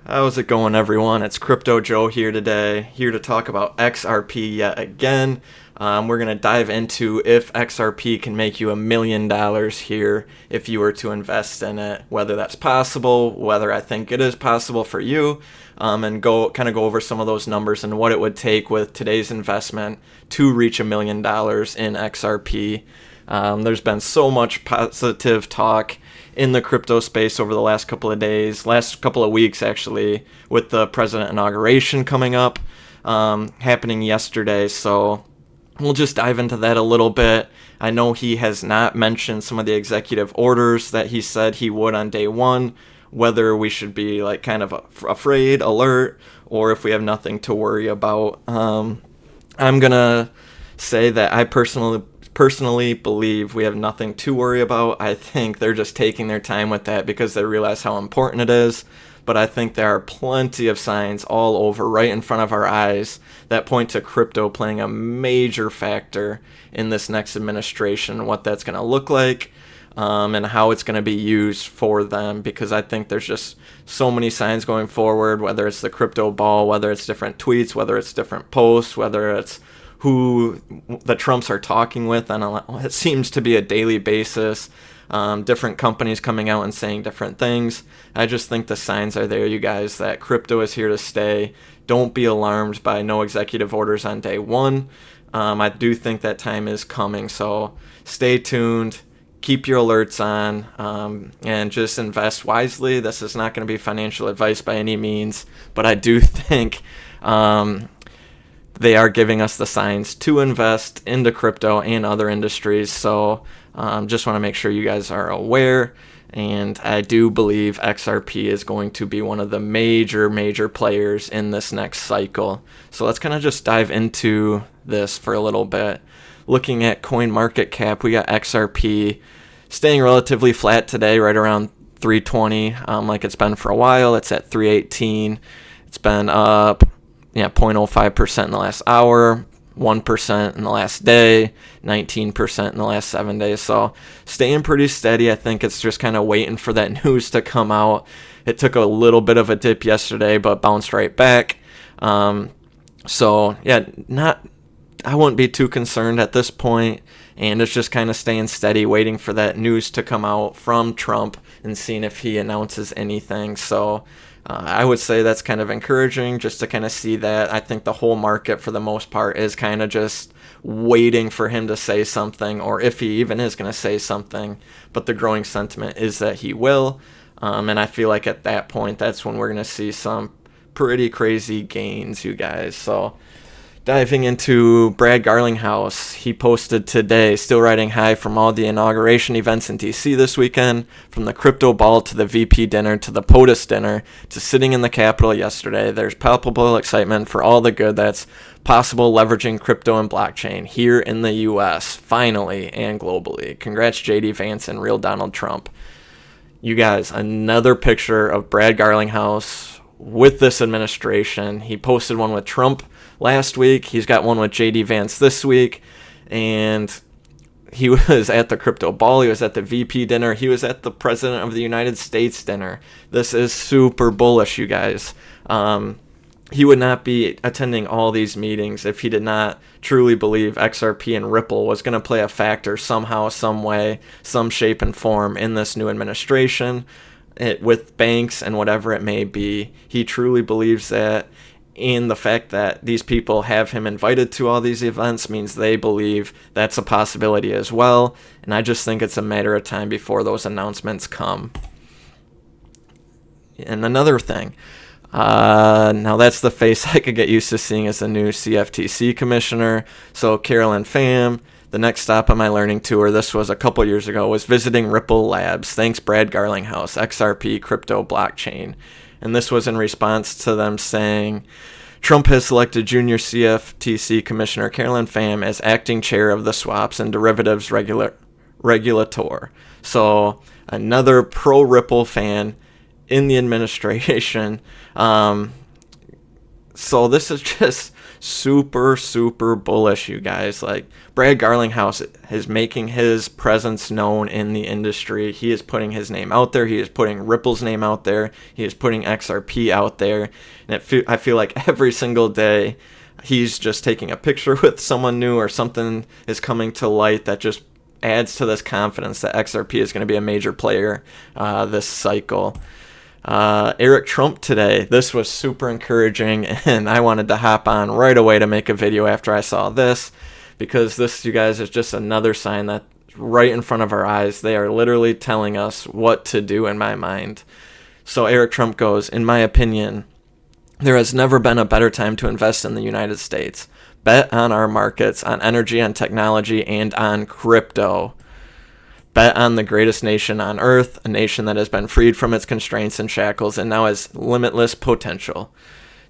How's it going, everyone? It's Crypto Joe here today, here to talk about XRP yet again. We're going to dive into if XRP can make you $1 million here if you were to invest in it, whether that's possible, whether I think it is possible for you, and go over some of those numbers and what it would take with today's investment to reach $1 million in XRP. There's been so much positive talk in the crypto space over the last couple of days, last couple of weeks actually, with the president inauguration coming up, happening yesterday. So we'll just dive into that a little bit. I know he has not mentioned some of the executive orders that he said he would on day one, whether we should be like kind of afraid, alert, or if we have nothing to worry about. I'm gonna say that I personally believe we have nothing to worry about. I think they're just taking their time with that because they realize how important it is. But I think there are plenty of signs all over, right in front of our eyes, that point to crypto playing a major factor in this next administration, what that's going to look like, and how it's going to be used for them. Because I think there's just so many signs going forward, whether it's the crypto ball, whether it's different tweets, whether it's different posts, whether it's who the Trumps are talking with on it seems to be a daily basis. Different companies coming out and saying different things. I just think the signs are there, you guys, that crypto is here to stay. Don't be alarmed by no executive orders on day one. I do think that time is coming, so stay tuned. Keep your alerts on, and just invest wisely. This is not going to be financial advice by any means, but I do think they are giving us the signs to invest into crypto and other industries. So just want to make sure you guys are aware. And I do believe XRP is going to be one of the major players in this next cycle. So let's kind of just dive into this for a little bit. Looking at CoinMarketCap, we got XRP staying relatively flat today, right around 320, like it's been for a while. It's at 318. It's been up 0.05% in the last hour, 1% in the last day, 19% in the last 7 days. So staying pretty steady. I think it's just kind of waiting for that news to come out. It took a little bit of a dip yesterday, but bounced right back. So yeah, I wouldn't be too concerned at this point, and it's just kind of staying steady, waiting for that news to come out from Trump and seeing if he announces anything. So I would say that's kind of encouraging just to kind of see that. I think the whole market, for the most part, is kind of just waiting for him to say something, or if he even is going to say something. But the growing sentiment is that he will. And I feel like at that point, that's when we're going to see some pretty crazy gains, you guys. So diving into Brad Garlinghouse, he posted today, still riding high from all the inauguration events in DC this weekend, from the crypto ball to the VP dinner to the POTUS dinner to sitting in the Capitol yesterday. There's palpable excitement for all the good that's possible leveraging crypto and blockchain here in the US, finally, and globally. Congrats, JD Vance and real Donald Trump. You guys, another picture of Brad Garlinghouse with this administration. He posted one with Trump last week. He's got one with JD Vance this week, and he was at the crypto ball, he was at the VP dinner, he was at the President of the United States dinner. This is super bullish, you guys. He would not be attending all these meetings if he did not truly believe XRP and Ripple was going to play a factor somehow, some way, some shape and form in this new administration, with banks and whatever it may be. He truly believes that. And the fact that these people have him invited to all these events means they believe that's a possibility as well. And I just think it's a matter of time before those announcements come. And another thing, now that's the face I could get used to seeing as the new CFTC commissioner. So Carolyn Pham, the next stop on my learning tour, this was a couple years ago, was visiting Ripple Labs. Thanks, Brad Garlinghouse, XRP crypto blockchain. And this was in response to them saying, Trump has selected junior CFTC Commissioner Carolyn Pham as acting chair of the Swaps and Derivatives Regulator. So another pro-Ripple fan in the administration. So this is just super, super bullish, you guys. Like, Brad Garlinghouse is making his presence known in the industry. He is putting his name out there. He is putting Ripple's name out there. He is putting XRP out there. And I feel like every single day he's just taking a picture with someone new, or something is coming to light that just adds to this confidence that XRP is going to be a major player this cycle. Eric Trump today, this was super encouraging, and I wanted to hop on right away to make a video after I saw this, because this, you guys, is just another sign that right in front of our eyes, they are literally telling us what to do, in my mind. So Eric Trump goes, "In my opinion, there has never been a better time to invest in the United States. Bet on our markets, on energy, on technology, and on crypto. Bet on the greatest nation on earth, a nation that has been freed from its constraints and shackles and now has limitless potential.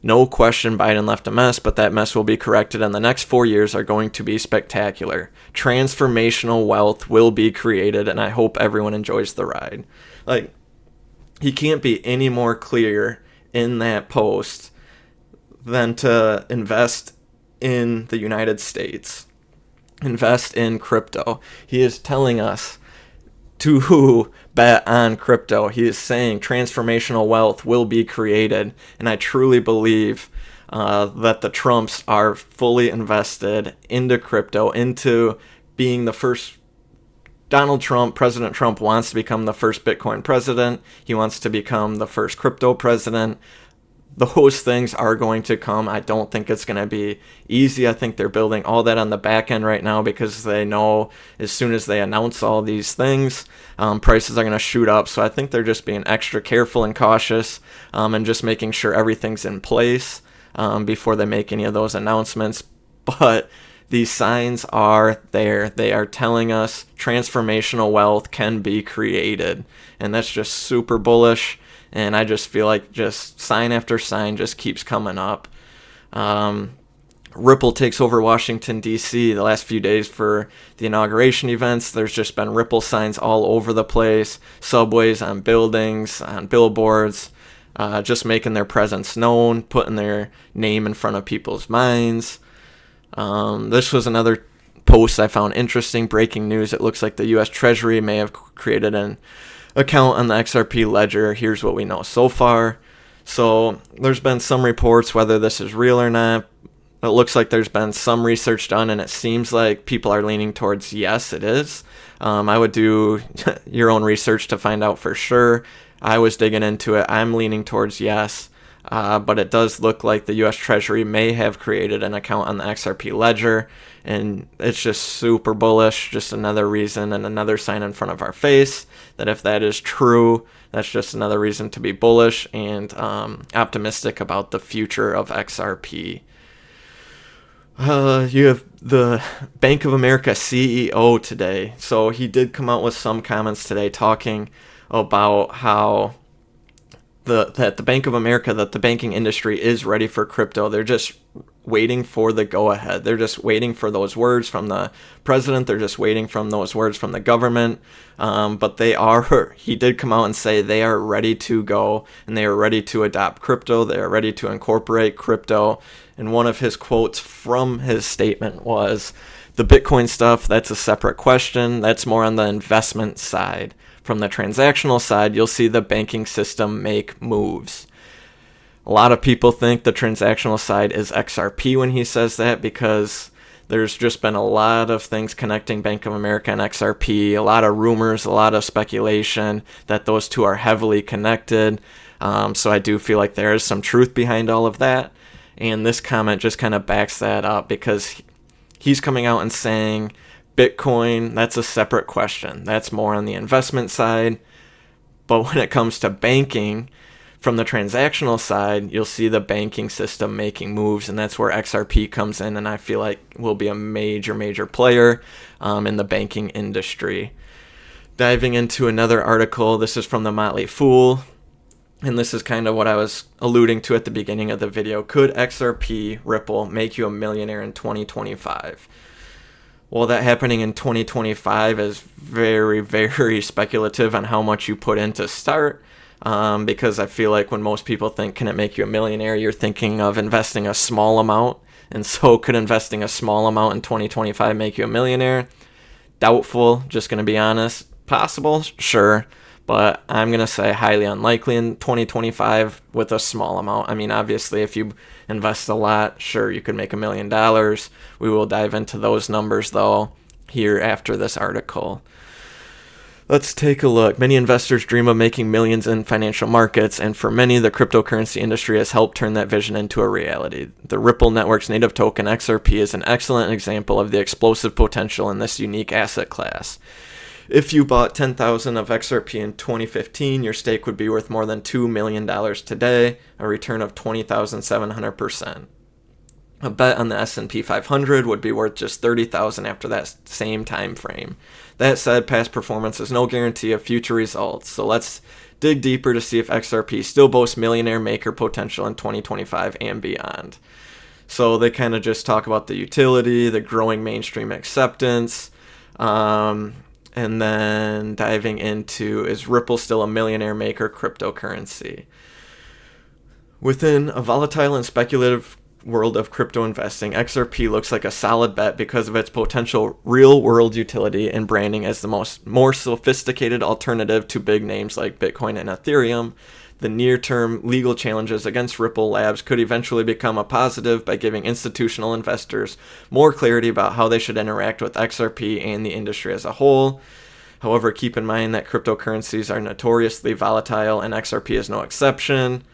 No question Biden left a mess, but that mess will be corrected, and the next 4 years are going to be spectacular. Transformational wealth will be created, and I hope everyone enjoys the ride." Like, he can't be any more clear in that post than to invest in the United States, invest in crypto. He is telling us to bet on crypto. He is saying transformational wealth will be created, and I truly believe that the Trumps are fully invested into crypto, into being the first. Donald Trump, President Trump, wants to become the first Bitcoin president. He wants to become the first crypto president. Those things are going to come. I don't think it's going to be easy. I think they're building all that on the back end right now, because they know as soon as they announce all these things, prices are going to shoot up. So I think they're just being extra careful and cautious, and just making sure everything's in place before they make any of those announcements. But these signs are there. They are telling us transformational wealth can be created, and that's just super bullish. And I just feel like just sign after sign just keeps coming up. Ripple takes over Washington, D.C. the last few days for the inauguration events. There's just been Ripple signs all over the place, subways, on buildings, on billboards, just making their presence known, putting their name in front of people's minds. This was another post I found interesting. Breaking news: it looks like the U.S. Treasury may have created an account on the XRP ledger. Here's what we know so far. So there's been some reports, whether this is real or not. It looks like there's been some research done, and it seems like people are leaning towards yes, it is. I would do your own research to find out for sure. I was digging into it. I'm leaning towards yes. But it does look like the U.S. Treasury may have created an account on the XRP ledger, and it's just super bullish. Just another reason and another sign in front of our face that if that is true, that's just another reason to be bullish and optimistic about the future of XRP. You have the Bank of America CEO today. So he did come out with some comments today talking about how that the Bank of America, that the banking industry is ready for crypto. They're just waiting for the go-ahead. They're just waiting for those words from the president. They're just waiting from those words from the government. But he did come out and say they are ready to go, and they are ready to adopt crypto. They are ready to incorporate crypto. And one of his quotes from his statement was, "The Bitcoin stuff, that's a separate question. That's more on the investment side. From the transactional side, you'll see the banking system make moves." A lot of people think the transactional side is XRP when he says that, because there's just been a lot of things connecting Bank of America and XRP, a lot of rumors, a lot of speculation that those two are heavily connected. So I do feel like there is some truth behind all of that. And this comment just kind of backs that up, because he's coming out and saying Bitcoin, that's a separate question. That's more on the investment side. But when it comes to banking, from the transactional side, you'll see the banking system making moves, and that's where XRP comes in, and I feel like will be a major, major player in the banking industry. Diving into another article, this is from the Motley Fool, and this is kind of what I was alluding to at the beginning of the video. Could XRP Ripple make you a millionaire in 2025? Well, that happening in 2025 is very, very speculative on how much you put in to start, because I feel like when most people think, can it make you a millionaire, you're thinking of investing a small amount And so could investing a small amount in 2025 make you a millionaire? Doubtful, just going to be honest. Possible, sure, but I'm going to say highly unlikely in 2025 with a small amount. I mean, obviously, if you invest a lot, sure, you could make $1 million. We will dive into those numbers, though, here after this article. Let's take a look. Many investors dream of making millions in financial markets, and for many, the cryptocurrency industry has helped turn that vision into a reality. The Ripple Network's native token, XRP, is an excellent example of the explosive potential in this unique asset class. If you bought 10,000 of XRP in 2015, your stake would be worth more than $2 million today, a return of 20,700%. A bet on the S&P 500 would be worth just $30,000 after that same time frame. That said, past performance is no guarantee of future results, so let's dig deeper to see if XRP still boasts millionaire maker potential in 2025 and beyond. So they kind of just talk about the utility, the growing mainstream acceptance, and then diving into, is Ripple still a millionaire maker cryptocurrency? Within a volatile and speculative world of crypto investing, XRP looks like a solid bet because of its potential real-world utility and branding as the more sophisticated alternative to big names like Bitcoin and Ethereum. The near-term legal challenges against Ripple Labs could eventually become a positive by giving institutional investors more clarity about how they should interact with XRP and the industry as a whole. However, keep in mind that cryptocurrencies are notoriously volatile, and XRP is no exception.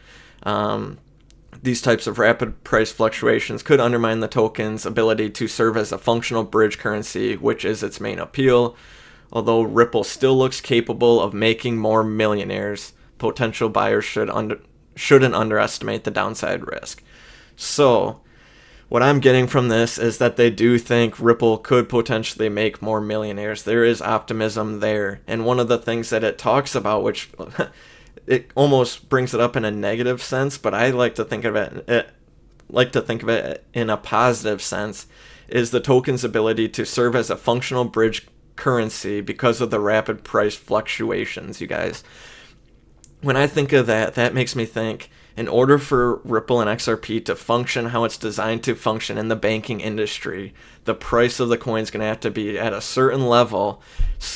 These types of rapid price fluctuations could undermine the token's ability to serve as a functional bridge currency, which is its main appeal. Although Ripple still looks capable of making more millionaires, potential buyers shouldn't underestimate the downside risk. So, what I'm getting from this is that they do think Ripple could potentially make more millionaires. There is optimism there. And one of the things that it talks about, which it almost brings it up in a negative sense, but I like to think of it in a positive sense, is the token's ability to serve as a functional bridge currency because of the rapid price fluctuations, you guys. When I think of that, that makes me think, in order for Ripple and XRP to function how it's designed to function in the banking industry, the price of the coin is going to have to be at a certain level,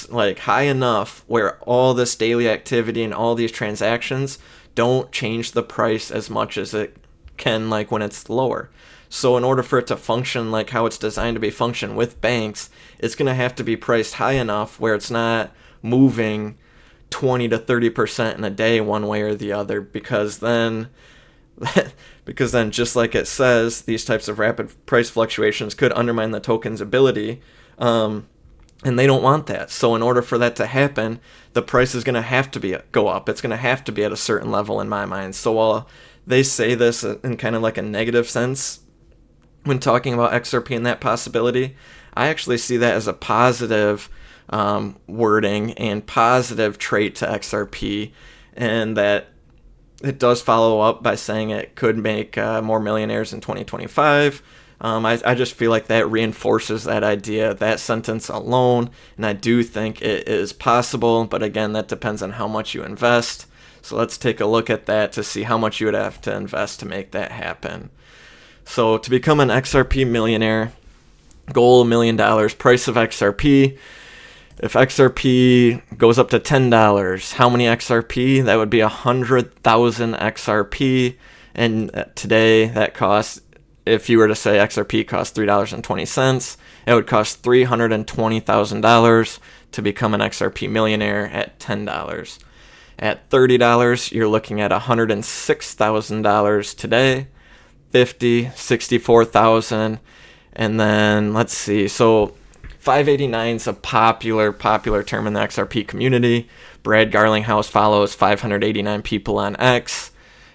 like high enough where all this daily activity and all these transactions don't change the price as much as it can, like when it's lower. So in order for it to function like how it's designed to be function with banks, it's going to have to be priced high enough where it's not moving 20 to 30% in a day one way or the other, because then just like it says, these types of rapid price fluctuations could undermine the token's ability, and they don't want that. So in order for that to happen, the price is going to have to go up. It's going to have to be at a certain level in my mind. So while they say this in kind of like a negative sense when talking about XRP and that possibility, I actually see that as a positive wording and positive trait to XRP, and that it does follow up by saying it could make more millionaires in 2025. I just feel like that reinforces that idea, that sentence alone, and I do think it is possible, but again, that depends on how much you invest. So let's take a look at that to see how much you would have to invest to make that happen. So to become an XRP millionaire, goal $1 million, price of XRP. If XRP goes up to $10, how many XRP? That would be 100,000 XRP. And today that costs, if you were to say XRP costs $3.20, it would cost $320,000 to become an XRP millionaire at $10. At $30, you're looking at $106,000 today, 50, 64,000, and then let's see. So 589 is a popular term in the XRP community. Brad Garlinghouse follows 589 people on X,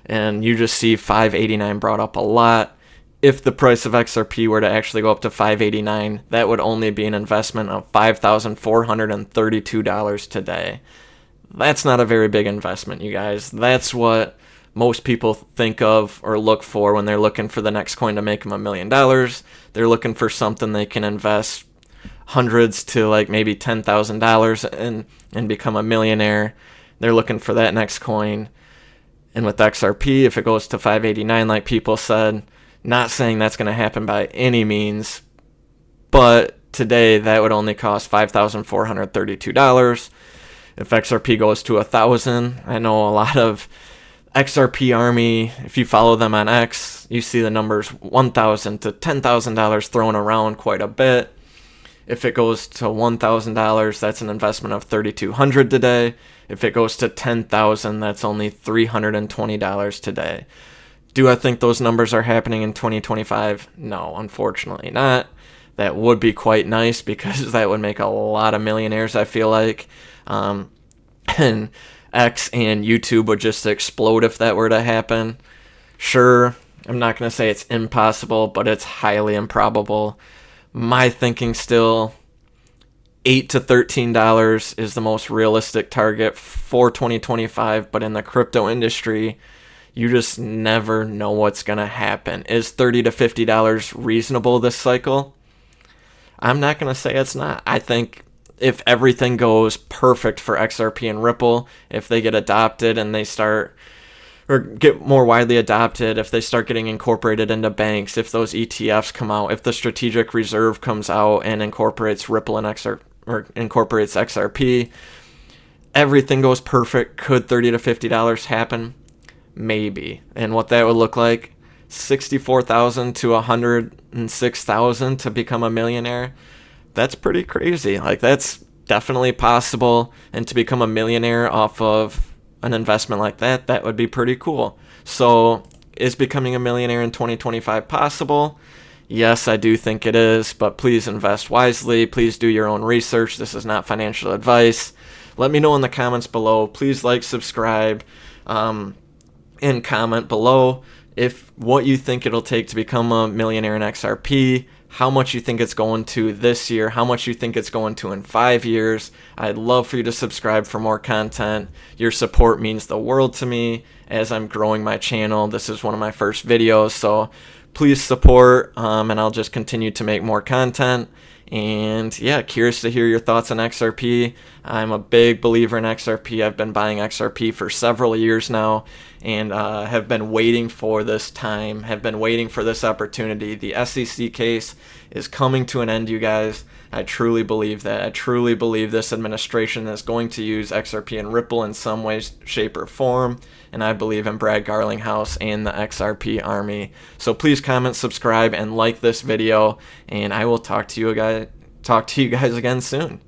and you just see 589 brought up a lot. If the price of XRP were to actually go up to 589, that would only be an investment of $5,432 today. That's not a very big investment, you guys. That's what most people think of or look for when they're looking for the next coin to make them $1 million. They're looking for something they can invest hundreds to like maybe $10,000 and become a millionaire. They're looking for that next coin. And with XRP, if it goes to 589, like people said, Not saying that's going to happen by any means, but today that would only cost $5,432. If XRP goes to 1,000, I know a lot of XRP Army, if you follow them on X, you see the numbers $1,000 to $10,000 thrown around quite a bit. If it goes to $1,000, that's an investment of $3,200 today. If it goes to $10,000, that's only $320 today. Do I think those numbers are happening in 2025? No, unfortunately not. That would be quite nice because that would make a lot of millionaires, I feel like. And X and YouTube would just explode if that were to happen. Sure, I'm not going to say it's impossible, but it's highly improbable. My thinking still, $8 to $13 is the most realistic target for 2025, but in the crypto industry, you just never know what's going to happen. Is $30 to $50 reasonable this cycle? I'm not going to say it's not. I think if everything goes perfect for XRP and Ripple, if they get adopted and they start or get more widely adopted, if they start getting incorporated into banks, if those ETFs come out, if the strategic reserve comes out and incorporates Ripple and incorporates XRP, everything goes perfect. Could $30 to $50 happen? Maybe. And what that would look like, 64,000 to 106,000 to become a millionaire. That's pretty crazy. Like, that's definitely possible. And to become a millionaire off of an investment like that, that would be pretty cool. So, is becoming a millionaire in 2025 possible? Yes, I do think it is, but please invest wisely. Please do your own research. This is not financial advice. Let me know in the comments below. Please like, subscribe, and comment below if what you think it'll take to become a millionaire in XRP, how much you think it's going to this year, how much you think it's going to in 5 years. I'd love for you to subscribe for more content. Your support means the world to me as I'm growing my channel. This is one of my first videos, so please support, and I'll just continue to make more content. And yeah, curious to hear your thoughts on XRP. I'm a big believer in XRP. I've been buying XRP for several years now, and have been waiting for this time, have been waiting for this opportunity. The SEC case is coming to an end, you guys. I truly believe that. I truly believe this administration is going to use XRP and Ripple in some way, shape, or form. And I believe in Brad Garlinghouse and the XRP Army. So please comment, subscribe, and like this video. And I will talk to you guys again soon.